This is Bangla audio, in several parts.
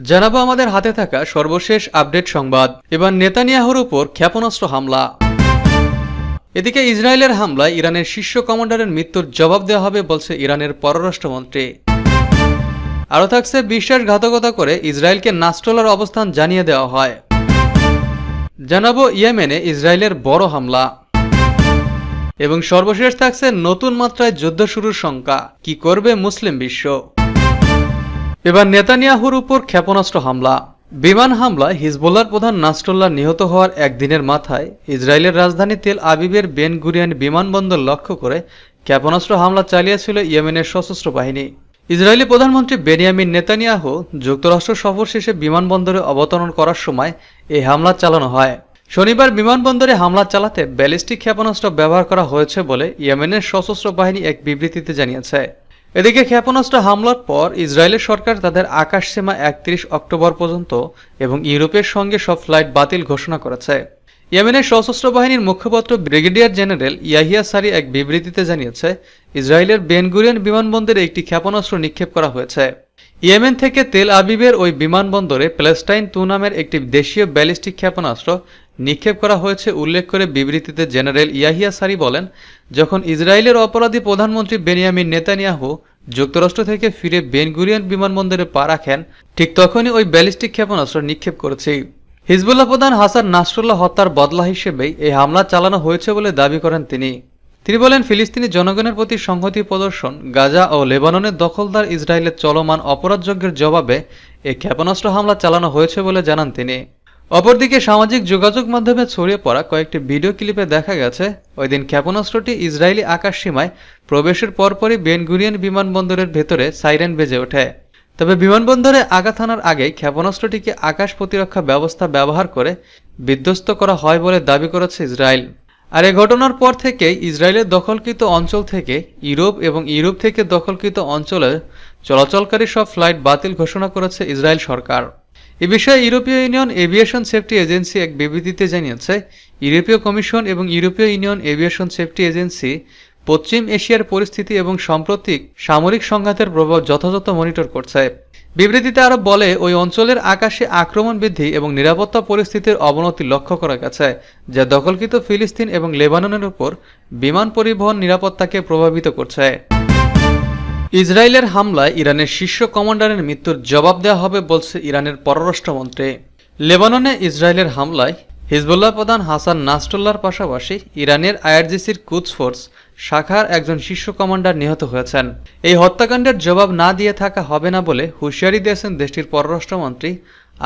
জানাবো আমাদের হাতে থাকা সর্বশেষ আপডেট সংবাদ। এবার নেতানিয়াহুর উপর ক্ষেপণাস্ত্র হামলা। এদিকে ইসরায়েলের হামলায় ইরানের শীর্ষ কমান্ডারের মৃত্যুর জবাব দেওয়া হবে বলছে ইরানের পররাষ্ট্রমন্ত্রী। আরও থাকছে বিশ্বাসঘাতকতা করে ইসরায়েলকে নাস্টলার অবস্থান জানিয়ে দেওয়া হয়। জানাবো ইয়েমেনে ইসরায়েলের বড় হামলা। এবং সর্বশেষ থাকছে নতুন মাত্রায় যুদ্ধ শুরুর শঙ্কা, কি করবে মুসলিম বিশ্ব। এবার নেতানিয়াহুর উপর ক্ষেপণাস্ত্র হামলা। বিমান হামলায় হিজবুল্লাহর প্রধান নাসরুল্লাহ নিহত হওয়ার একদিনের মাথায় ইসরায়েলের রাজধানী তেল আবিবের বেন গুরিয়ন বিমানবন্দর লক্ষ্য করে ক্ষেপণাস্ত্র হামলা চালিয়েছিল ইয়েমেনের সশস্ত্র বাহিনী। ইসরায়েলি প্রধানমন্ত্রী বেনিয়ামিন নেতানিয়াহু যুক্তরাষ্ট্র সফর শেষে বিমানবন্দরে অবতরণ করার সময় এই হামলা চালানো হয়। শনিবার বিমানবন্দরে হামলা চালাতে ব্যালিস্টিক ক্ষেপণাস্ত্র ব্যবহার করা হয়েছে বলে ইয়েমেনের সশস্ত্র বাহিনী এক বিবৃতিতে জানিয়েছে। এদিকে ক্ষেপণাস্ত্র হামলার পর ইসরায়েলের সরকার তাদের আকাশসীমা 31 অক্টোবর পর্যন্ত এবং ইউরোপের সঙ্গে সব ফ্লাইট বাতিল ঘোষণা করেছে। ইয়েমেনের সশস্ত্র বাহিনীর মুখপাত্র ব্রিগেডিয়ার জেনারেল ইয়াহিয়া সারি এক বিবৃতিতে জানিয়েছে, ইসরায়েলের বেন গুরিয়ন বিমানবন্দরে একটি ক্ষেপণাস্ত্র নিক্ষেপ করা হয়েছে। ইয়েমেন থেকে তেল আবিবের ওই বিমানবন্দরে প্যালেস্টাইন 2 নামের একটি দেশীয় ব্যালিস্টিক ক্ষেপণাস্ত্র নিক্ষেপ করা হয়েছে উল্লেখ করে বিবৃতিতে জেনারেল ইয়াহিয়া সারি বলেন, যখন ইসরায়েলের অপরাধী প্রধানমন্ত্রী বেনিয়ামিন নেতানিয়াহু যুক্তরাষ্ট্র থেকে ফিরে বেন গুরিয়ন বিমানবন্দরে পা রাখেন, ঠিক তখনই ওই ব্যালিস্টিক ক্ষেপণাস্ত্র নিক্ষেপ করেছে। হিজবুল্লাহ প্রধান হাসান নাসরুল্লাহ হত্যার বদলা হিসেবেই এই হামলা চালানো হয়েছে বলে দাবি করেন তিনি বলেন, ফিলিস্তিনি জনগণের প্রতি সংহতি প্রদর্শন, গাজা ও লেবাননের দখলদার ইসরায়েলের চলমান অপরাধযজ্ঞের জবাবে এই ক্ষেপণাস্ত্র হামলা চালানো হয়েছে বলে জানান তিনি। অপরদিকে সামাজিক যোগাযোগ মাধ্যমে ছড়িয়ে পড়া কয়েকটি ভিডিও ক্লিপে দেখা গেছে, ওই দিন ক্ষেপণাস্ত্রটি ইসরায়েলি আকাশসীমায় প্রবেশের পরপরই বেন গুরিয়ন বিমানবন্দরের ভেতরে সাইরেন বেজে ওঠে। তবে বিমানবন্দরে আঘাত হানার আগেই ক্ষেপণাস্ত্রটিকে আকাশ প্রতিরক্ষা ব্যবস্থা ব্যবহার করে বিধ্বস্ত করা হয় বলে দাবি করেছে ইসরায়েল। আর এই ঘটনার পর থেকেই ইসরায়েলের দখলকৃত অঞ্চল থেকে ইউরোপ এবং ইউরোপ থেকে দখলকৃত অঞ্চলে চলাচলকারী সব ফ্লাইট বাতিল ঘোষণা করেছে ইসরায়েল সরকার। এ বিষয়ে ইউরোপীয় ইউনিয়ন এভিয়েশন সেফটি এজেন্সি এক বিবৃতিতে জানিয়েছে, ইউরোপীয় কমিশন এবং ইউরোপীয় ইউনিয়ন এভিয়েশন সেফটি এজেন্সি পশ্চিম এশিয়ার পরিস্থিতি এবং সাম্প্রতিক সামরিক সংঘাতের প্রভাব যথাযথ মনিটর করছে। বিবৃতিতে আরো বলে, ওই অঞ্চলের আকাশে আক্রমণ বৃদ্ধি এবং নিরাপত্তা পরিস্থিতির অবনতি লক্ষ্য করা গেছে, যা দখলকৃত ফিলিস্তিন এবং লেবাননের উপর বিমান পরিবহন নিরাপত্তাকে প্রভাবিত করছে। ইসরায়েলের হামলায় ইরানের শীর্ষ কমান্ডারের মৃত্যুর জবাব দেওয়া হবে বলছে ইরানের পররাষ্ট্রমন্ত্রী। লেবাননে ইসরায়েলের হামলায় হিজবুল্লাহ প্রধান হাসান নাসরুল্লাহর পাশাপাশি ইরানের আইআরজিসির কুদস ফোর্স শাখার একজন শীর্ষ কমান্ডার নিহত হয়েছেন। এই হত্যাকাণ্ডের জবাব না দিয়ে থাকা হবে না বলে হুঁশিয়ারি দিয়েছেন দেশটির পররাষ্ট্রমন্ত্রী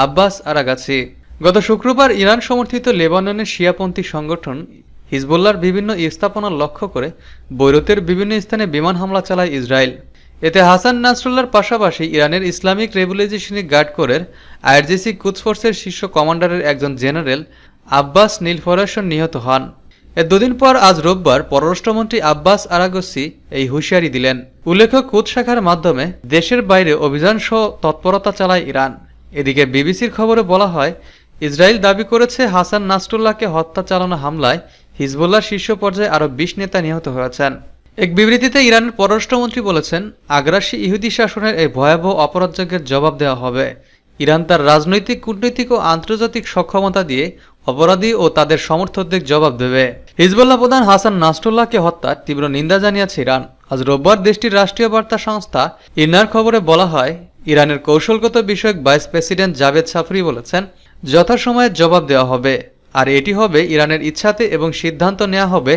আব্বাস আরাগাচি। গত শুক্রবার ইরান সমর্থিত লেবাননের শিয়াপন্থী সংগঠন হিজবুল্লাহর বিভিন্ন স্থাপনা লক্ষ্য করে বৈরুতের বিভিন্ন স্থানে বিমান হামলা চালায় ইসরায়েল। এতে হাসান নাসরুল্লাহর পাশাপাশি ইরানের ইসলামিক রেভলিউশনারি গার্ড কোরের আইআরজিসি কুদস ফোর্সের শীর্ষ কমান্ডারের একজন জেনারেল আব্বাস নীলফরাসন নিহত হন। এর দুদিন পর আজ রোববার পররাষ্ট্রমন্ত্রী আব্বাস আরাগচি এই হুঁশিয়ারি দিলেন। উল্লেখ্য, কুদস শাখার মাধ্যমে দেশের বাইরে অভিযান সহ তৎপরতা চালায় ইরান। এদিকে বিবিসির খবরে বলা হয়, ইসরায়েল দাবি করেছে হাসান নাসরুল্লাহকে হত্যা চালানো হামলায় হিজবুল্লাহর শীর্ষ পর্যায়ে আরও 20 নেতা নিহত হয়েছেন। এক বিবৃতিতে ইরানের পররাষ্ট্রমন্ত্রী বলেছেন, আগ্রাসী ইহুদি শাসনের এই ভয়াবহ অপরাধযজ্ঞের জবাব দেওয়া হবে। ইরান তার রাজনৈতিক, কূটনৈতিক ও আন্তর্জাতিক সক্ষমতা দিয়ে অপরাধী ও তাদের সমর্থকদের জবাব দেবে। হিজবুল্লাহ প্রধান হাসান নাসরুল্লাহকে হত্যার তীব্র নিন্দা জানিয়েছে ইরান। আজ রোববার দেশটির রাষ্ট্রীয় বার্তা সংস্থা ইরনার খবরে বলা হয়, ইরানের কৌশলগত বিষয়ক ভাইস প্রেসিডেন্ট জাভেদ জাফরি বলেছেন, যথাসময়ে জবাব দেওয়া হবে, আর এটি হবে ইরানের ইচ্ছাতে এবং সিদ্ধান্ত নেওয়া হবে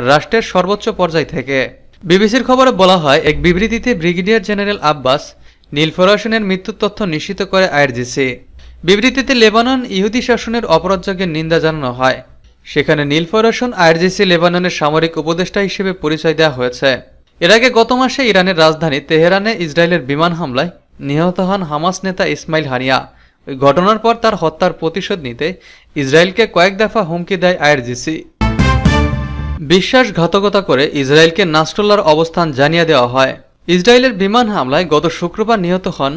রাষ্ট্রের সর্বোচ্চ পর্যায় থেকে। বিবিসির খবরে বলা হয়, এক বিবৃতিতে ব্রিগেডিয়ার জেনারেল আব্বাস নীলফরাসনের মৃত্যুর তথ্য নিশ্চিত করে আইআরজিসি। বিবৃতিতে লেবানন ইহুদি শাসনের অপরাধযজ্ঞের নিন্দা জানানো হয়। সেখানে নীলফরাসন আইআরজিসি লেবাননের সামরিক উপদেষ্টা হিসেবে পরিচয় দেওয়া হয়েছে। এর আগে গত মাসে ইরানের রাজধানী তেহরানে ইসরায়েলের বিমান হামলায় নিহত হন হামাস নেতা ইসমাইল হানিয়া। ওই ঘটনার পর তার হত্যার প্রতিশোধ নিতে ইসরায়েলকে কয়েক দফা হুমকি দেয় আইআরজিসি। বিশ্বাসঘাতকতা করে ইসরায়েলকে নাসরুল্লাহর অবস্থান জানিয়ে দেওয়া হয়। ইসরায়েলের বিমান হামলায় গত শুক্রবার নিহত হন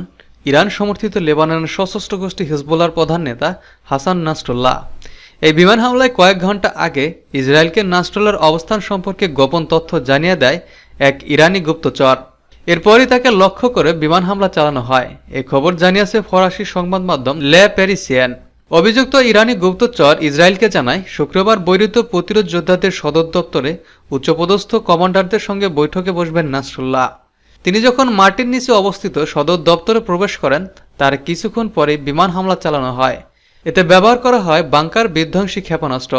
ইরান সমর্থিত লেবাননের সশস্ত্র গোষ্ঠী হিজবুল্লাহর প্রধান নেতা হাসান নাসরুল্লাহ। এই বিমান হামলায় কয়েক ঘন্টা আগে ইসরায়েলকে নাসরুল্লাহর অবস্থান সম্পর্কে গোপন তথ্য জানিয়ে দেয় এক ইরানি গুপ্তচর। এরপরই তাকে লক্ষ্য করে বিমান হামলা চালানো হয়। এই খবর জানিয়েছে ফরাসি সংবাদ মাধ্যম লে প্যারিসিয়ান। অভিযুক্ত ইরানি গুপ্তচর ইসরায়েলকে জানায়, শুক্রবার বৈরুত প্রতিরোধ যোদ্ধাদের সদর দপ্তরে উচ্চপদস্থ কমান্ডারদের সঙ্গে বৈঠকে বসবেন নাসরুল্লাহ। তিনি যখন মাটির নিচে অবস্থিত সদর দপ্তরে প্রবেশ করেন তার কিছুক্ষণ পরে বিমান হামলা চালানো হয়। এতে ব্যবহার করা হয় বাংকার বিধ্বংসী ক্ষেপণাস্ত্র,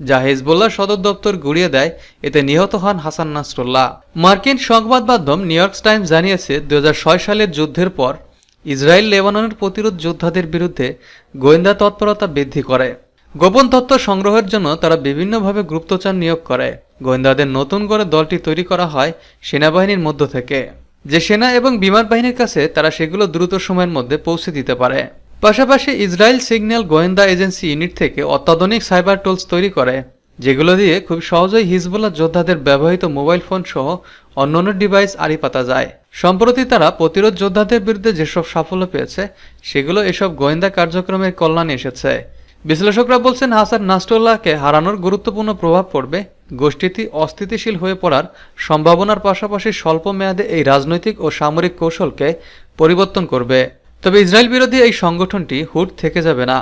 যা হিজবুল্লাহ সদর দপ্তর গুড়িয়ে দেয়। এতে নিহত হন হাসান নাসরুল্লাহ। মার্কিন সংবাদ মাধ্যম নিউ ইয়র্ক টাইমস জানিয়েছে, 2006 সালের যুদ্ধের পর ইসরায়েল লেবাননের প্রতিরোধ যোদ্ধাদের বিরুদ্ধে গোয়েন্দা তৎপরতা বৃদ্ধি করে। গোপন তথ্য সংগ্রহের জন্য তারা বিভিন্নভাবে গুপ্তচর নিয়োগ করে। গোয়েন্দাদের নতুন করে দলটি তৈরি করা হয় সেনাবাহিনীর মধ্য থেকে, যে সেনা এবং বিমান বাহিনীর কাছে তারা সেগুলো দ্রুত সময়ের মধ্যে পৌঁছে দিতে পারে। পাশাপাশি ইসরায়েল সিগন্যাল গোয়েন্দা এজেন্সি ইউনিট থেকে অত্যাধুনিক সাইবার টুলস তৈরি করে, যেগুলো দিয়ে খুব সহজেই হিজবুল্লাহ যোদ্ধাদের ব্যবহৃত মোবাইল ফোন সহ অন্যান্য ডিভাইস আড়ি পাতা যায়। সম্প্রতি তারা প্রতিরোধ যোদ্ধাদের বিরুদ্ধে যেসব সাফল্য পেয়েছে সেগুলো এসব গোয়েন্দা কার্যক্রমের কল্যাণে এসেছে। বিশ্লেষকরা বলছেন, হাসান নাসরুল্লাহকে হারানোর গুরুত্বপূর্ণ প্রভাব পড়বে গোষ্ঠীটি অস্থিতিশীল হয়ে পড়ার সম্ভাবনার পাশাপাশি স্বল্প মেয়াদে এই রাজনৈতিক ও সামরিক কৌশলকে পরিবর্তন করবে। তবে ইসরায়েল বিরোধী এই সংগঠনটি হুট থেকে যাবে না,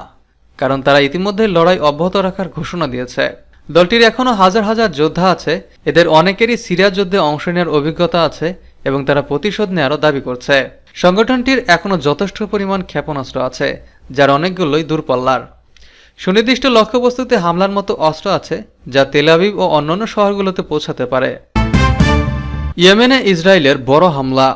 কারণ তারা ইতিমধ্যে লড়াই অব্যাহত রাখার ঘোষণা দিয়েছে। দলটির এখনও হাজার হাজার যোদ্ধা আছে, এদের অনেকেরই সিরিয়া যুদ্ধে অংশ নেওয়ার অভিজ্ঞতা আছে এবং তারা প্রতিশোধ নেওয়ারও দাবি করছে। সংগঠনটির এখনও যথেষ্ট পরিমাণ ক্ষেপণাস্ত্র আছে, যার অনেকগুলোই দূরপাল্লার। সুনির্দিষ্ট লক্ষ্যবস্তুতে হামলার মতো অস্ত্র আছে, যা তেল আবিব ও অন্যান্য শহরগুলোতে পৌঁছাতে পারে। ইয়েমেনে ইসরায়েলের বড় হামলা।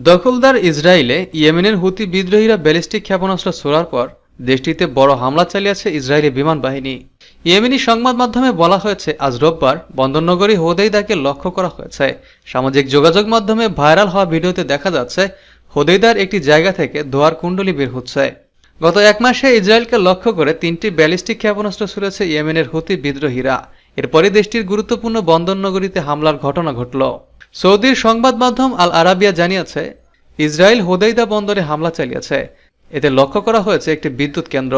দখলদার ইসরায়েলে ইয়েমেনের হুতি বিদ্রোহীরা ব্যালিস্টিক ক্ষেপণাস্ত্র ছোড়ার পর দেশটিতে বড় হামলা চালিয়েছে ইসরায়েলি বিমান বাহিনী। ইয়েমেনি সংবাদ মাধ্যমে বলা হয়েছে, আজ রোববার বন্দরনগরী হোদেইদাকে লক্ষ্য করা হয়েছে। সামাজিক যোগাযোগ মাধ্যমে ভাইরাল হওয়া ভিডিওতে দেখা যাচ্ছে হোদেইদার একটি জায়গা থেকে ধোঁয়ার কুণ্ডলী বের হচ্ছে। গত এক মাসে ইসরায়েলকে লক্ষ্য করে 3টি ব্যালিস্টিক ক্ষেপণাস্ত্র ছুড়েছে ইয়েমেনের হুতি বিদ্রোহীরা। এরপরে দেশটির গুরুত্বপূর্ণ বন্দরনগরীতে হামলার ঘটনা ঘটল। সৌদির সংবাদ মাধ্যম আল আরাবিয়া জানিয়েছে, ইসরায়েল হোদেইদা বন্দরে হামলা চালিয়েছে। এতে লক্ষ্য করা হয়েছে একটি বিদ্যুৎ কেন্দ্র।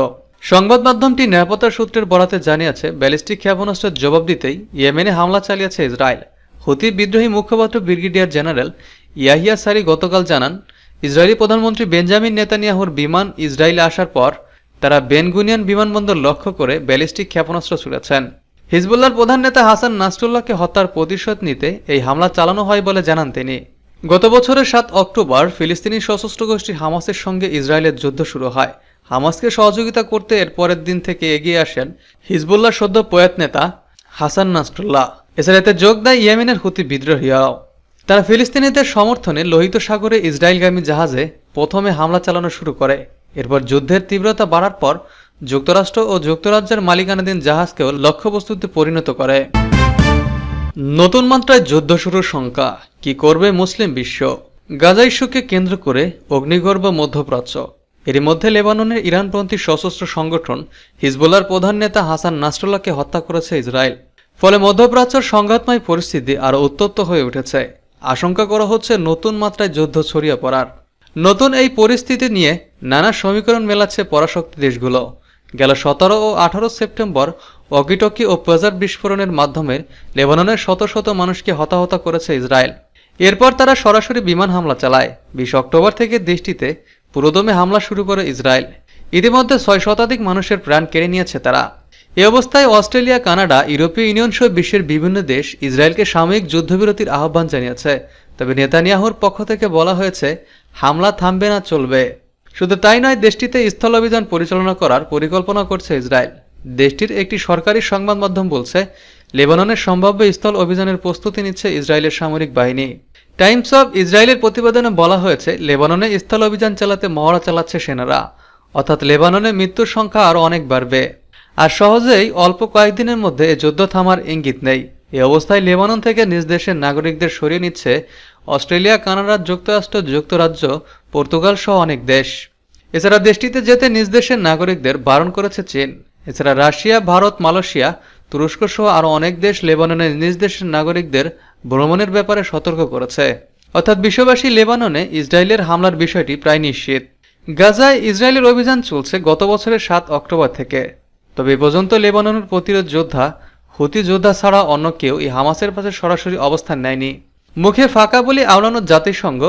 সংবাদ মাধ্যমটি নিরাপত্তা সূত্রের বরাতে জানিয়েছে, ব্যালিস্টিক ক্ষেপণাস্ত্রের জবাব দিতেই ইয়েমেনে হামলা চালিয়েছে ইসরায়েল। হুতি বিদ্রোহী মুখপাত্র ব্রিগেডিয়ার জেনারেল ইয়াহিয়া সারি গতকাল জানান, ইসরায়েলি প্রধানমন্ত্রী বেঞ্জামিন নেতানিয়াহুর বিমান ইসরায়েলে আসার পর তারা বেন গুনিয়ান বিমানবন্দর লক্ষ্য করে ব্যালিস্টিক ক্ষেপণাস্ত্র ছুড়েছেন। হিজবুল্লাহর প্রধান নেতা হাসান নাসরুল্লাহকে হত্যার প্রতিশোধ নিতে এই হামলা চালানো হয় বলে জানান তিনি। গত বছরের 7 অক্টোবর ফিলিস্তিনি সশস্ত্র গোষ্ঠী হামাসের সঙ্গে ইসরায়েলের যুদ্ধ শুরু হয়। হামাসকে সহযোগিতা করতে এর পরের দিন থেকে এগিয়ে আসেন হিজবুল্লাহ সদ্য প্রয়াত নেতা হাসান নাসরুল্লাহ। এছাড়া এতে যোগ দেয় ইয়েমেনের হুতি বিদ্রোহীরাও। তারা ফিলিস্তিনিদের সমর্থনে লোহিত সাগরে ইসরায়েলগামী জাহাজে প্রথমে হামলা চালানো শুরু করে। এরপর যুদ্ধের তীব্রতা বাড়ার পর যুক্তরাষ্ট্র ও যুক্তরাজ্যের মালিকানাধীন জাহাজকেও লক্ষ্যবস্তুতে পরিণত করে। নতুন মাত্রায় যুদ্ধ শুরুর শঙ্কা, কি করবে মুসলিম বিশ্ব? গাজা ইস্যুকে কেন্দ্র করে অগ্নিগর্ভ মধ্যপ্রাচ্য। এরই মধ্যে লেবাননের ইরানপন্থী সশস্ত্র সংগঠন হিজবুল্লাহর প্রধান নেতা হাসান নাসরুল্লাহকে হত্যা করেছে ইসরায়েল। ফলে মধ্যপ্রাচ্যের সংঘাতময় পরিস্থিতি আরও উত্তপ্ত হয়ে উঠেছে। আশঙ্কা করা হচ্ছে নতুন মাত্রায় যুদ্ধ ছড়িয়ে পড়ার। নতুন এই পরিস্থিতি নিয়ে নানা সমীকরণ মেলাচ্ছে পরাশক্তি দেশগুলো। গেল 17 ও 18 সেপ্টেম্বর ওয়াকিটকি ও পেজার বিস্ফোরণের মাধ্যমে লেবাননের শত শত মানুষকে হতাহত করেছে ইসরায়েল। এরপর তারা সরাসরি বিমান হামলা চালায়। 20 অক্টোবর থেকে দেশটিতে পুরোদমে হামলা শুরু করে ইসরায়েল। ইতিমধ্যে 6 শতাধিক মানুষের প্রাণ কেড়ে নিয়েছে তারা। এ অবস্থায় অস্ট্রেলিয়া, কানাডা, ইউরোপীয় ইউনিয়ন সহ বিশ্বের বিভিন্ন দেশ ইসরায়েলকে সাময়িক যুদ্ধবিরতির আহ্বান জানিয়েছে। তবে নেতানিয়াহুর পক্ষ থেকে বলা হয়েছে, হামলা থামবে না, চলবে। শুধু তাই নয়, দেশটিতে স্থল অভিযান পরিচালনা করার পরিকল্পনা করছে ইসরায়েল। দেশটির একটি সরকারি সংবাদ মাধ্যম বলছে, লেবাননের সম্ভাব্য স্থল অভিযানের প্রস্তুতি নিচ্ছে ইসরায়েলের সামরিক বাহিনী। টাইমস অব ইসরায়েলের প্রতিবেদনে বলা হয়েছে, লেবাননে স্থল অভিযান চালাতে মহড়া চালাচ্ছে সেনারা। অর্থাৎ লেবাননে মৃত্যুর সংখ্যা আরও অনেক বাড়বে। আর সহজেই অল্প কয়েকদিনের মধ্যে এ যুদ্ধ থামার ইঙ্গিত নেই। এ অবস্থায় লেবানন থেকে নিজ দেশের নাগরিকদের সরিয়ে নিচ্ছে অস্ট্রেলিয়া, কানাডা, যুক্তরাষ্ট্র, যুক্তরাজ্য, পর্তুগাল সহ অনেক দেশ। এছাড়া দেশটিতে যেতে নিজ দেশের নাগরিকদের বারণ করেছে চীন। এছাড়া রাশিয়া, ভারত, মালয়েশিয়া, তুরস্ক সহ আরও অনেক দেশ লেবাননের নিজ দেশের নাগরিকদের ভ্রমণের ব্যাপারে সতর্ক করেছে। অর্থাৎ বিশ্ববাসী লেবাননে ইসরায়েলের হামলার বিষয়টি প্রায় নিশ্চিত। গাজায় ইসরায়েলের অভিযান চলছে গত বছরের 7 অক্টোবর থেকে। তবে এ পর্যন্ত লেবাননের প্রতিরোধ যোদ্ধা হুতি যোদ্ধা ছাড়া অন্য কেউ এই হামাসের পাশে সরাসরি অবস্থান নেয়নি। মুখে ফাঁকা বলে আওড়ানো জাতিসংঘ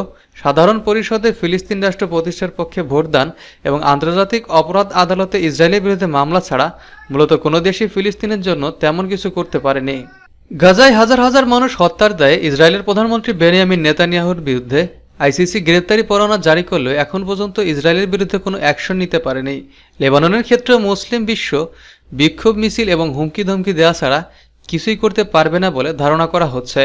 সাধারণ পরিষদে ফিলিস্তিন রাষ্ট্র প্রতিষ্ঠার পক্ষে ভোটদান এবং আন্তর্জাতিক অপরাধ আদালতে ইসরায়েলের বিরুদ্ধে মামলা ছাড়া মূলত কোনো দেশই ফিলিস্তিনের জন্য তেমন কিছু করতে পারেনি। গাজায় হাজার হাজার মানুষ হত্যার দায়ে ইসরায়েলের প্রধানমন্ত্রী বেনিয়ামিন নেতানিয়াহুর বিরুদ্ধে আইসিসি গ্রেপ্তারি পরোয়ানা জারি করলেও এখন পর্যন্ত ইসরায়েলের বিরুদ্ধে কোনো অ্যাকশন নিতে পারেনি। লেবাননের ক্ষেত্রেও মুসলিম বিশ্ব বিক্ষোভ মিছিল এবং হুমকি ধমকি দেওয়া ছাড়া কিছুই করতে পারবে না বলে ধারণা করা হচ্ছে।